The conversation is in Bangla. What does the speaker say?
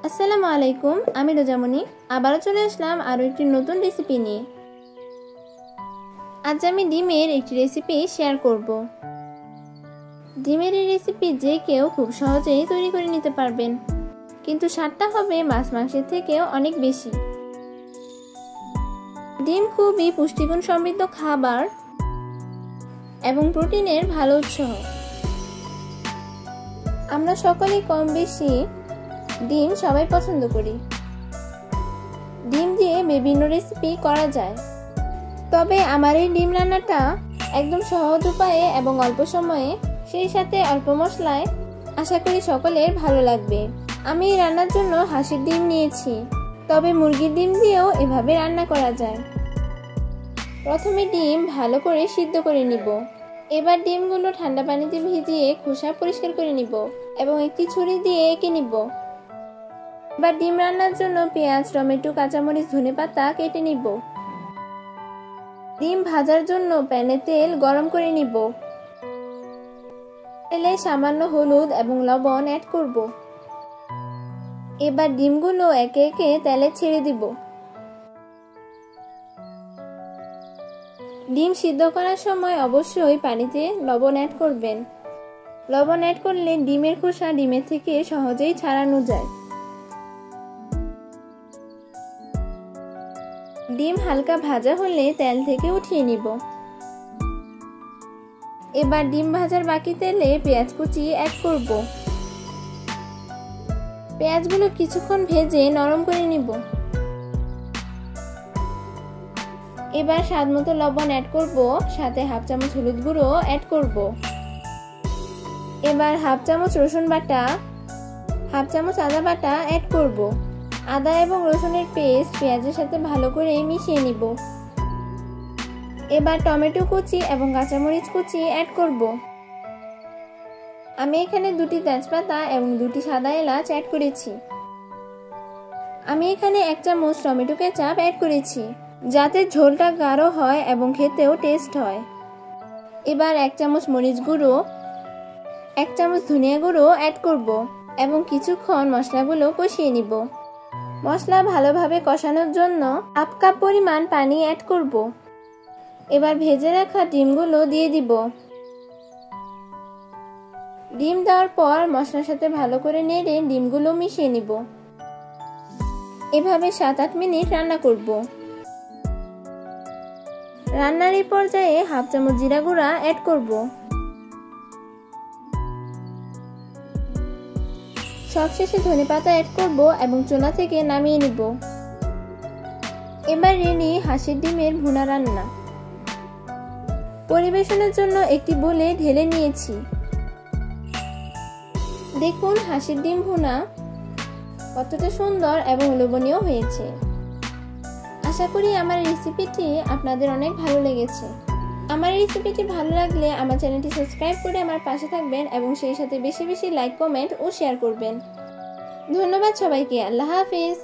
আসসালামু আলাইকুম, আমি রোজামণি আবারও চলে আসলাম আরও একটি নতুন রেসিপি নিয়ে। আজ আমি ডিমের একটি রেসিপি শেয়ার করব। ডিমের এই রেসিপি যে কেউ খুব সহজেই তৈরি করে নিতে পারবেন, কিন্তু স্বাদটা হবে মাছ মাংসের থেকেও অনেক বেশি। ডিম খুবই পুষ্টিগুণ সমৃদ্ধ খাবার এবং প্রোটিনের ভালো উৎস। আমরা সকলেই কম বেশি ডিম সবাই পছন্দ করি। ডিম দিয়ে বিভিন্ন রেসিপি করা যায়, তবে আমার এই ডিম রান্নাটা একদম সহজ উপায়ে এবং অল্প সময়ে, সেই সাথে অল্প মশলায়, আশা করি সকলের ভালো লাগবে। আমি এই রান্নার জন্য হাঁসের ডিম নিয়েছি, তবে মুরগির ডিম দিয়েও এভাবে রান্না করা যায়। প্রথমে ডিম ভালো করে সিদ্ধ করে নিব। এবার ডিমগুলো ঠান্ডা পানিতে ভিজিয়ে খোসা পরিষ্কার করে নিব এবং একটি ছুরি দিয়ে এঁকে নিব। এবার ডিম রান্নার জন্য পেঁয়াজ, টমেটো, কাঁচামরিচ, ধনেপাতা কেটে নিব। ডিম ভাজার জন্য প্যানে তেল গরম করে নিব। তেলে সামান্য হলুদ এবং লবণ অ্যাড করব। এবার ডিমগুলো একে একে তেলে ছেড়ে দিব। ডিম সিদ্ধ করার সময় অবশ্যই পানিতে লবণ অ্যাড করবেন। লবণ অ্যাড করলে ডিমের খোসা ডিমের থেকে সহজেই ছাড়ানো যায়। ডিম হালকা ভাজা হলে তেল থেকে উঠিয়ে নিব। এবার ডিম ভাজার বাকি তেলে পেঁয়াজ কুচি অ্যাড করব। পেঁয়াজগুলো কিছুক্ষণ ভেজে নরম করে নিব। এবার স্বাদমতো লবণ অ্যাড করব, সাথে হাফ চামচ হলুদ গুঁড়ো অ্যাড করব। এবার হাফ চামচ রসুন বাটা, হাফ চামচ আদা বাটা অ্যাড করব। আদা এবং রসুনের পেস্ট পেঁয়াজের সাথে ভালো করে মিশিয়ে নিব। এবার টমেটো কুচি এবং কাঁচামরিচ কুচি অ্যাড করব। আমি এখানে 2টি তেজপাতা এবং 2টি সাদা এলাচ অ্যাড করেছি। আমি এখানে 1 চামচ টমেটো কেচাপ অ্যাড করেছি, যাতে ঝোলটা গাঢ় হয় এবং খেতেও টেস্ট হয়। এবার 1 চামচ মরিচ গুঁড়ো, 1 চামচ ধনিয়া গুঁড়ো অ্যাড করব এবং কিছুক্ষণ মশলাগুলো কষিয়ে নিব। মশলা ভালোভাবে কষানোর জন্য 1 কাপ পরিমাণ পানি অ্যাড করব। এবার ভেজে রাখা ডিমগুলো দিয়ে দিব। ডিম দেওয়ার পর মশলার সাথে ভালো করে নেড়ে ডিমগুলো মিশিয়ে নিব। এভাবে 7-8 মিনিট রান্না করব। রান্নার এই পর্যায়ে হাফ চামচ জিরা গুঁড়া অ্যাড করব। সবশেষে ধনেপাতা অ্যাড করব এবং চুলা থেকে নামিয়ে নিব। এবার রেডি হাঁসের ডিমের ভুনা রান্না। পরিবেশনের জন্য একটি বোলে ঢেলে নিয়েছি। দেখুন হাঁসের ডিম ভুনা কতটা সুন্দর এবং লোভনীয় হয়েছে। আশা করি আমার রেসিপিটি আপনাদের অনেক ভালো লেগেছে। আমার রেসিপিটি ভালো লাগলে আমার চ্যানেলটি সাবস্ক্রাইব করে আমার পাশে থাকবেন এবং সেই সাথে বেশি বেশি লাইক, কমেন্ট ও শেয়ার করবেন। ধন্যবাদ সবাইকে। আল্লাহ হাফেজ।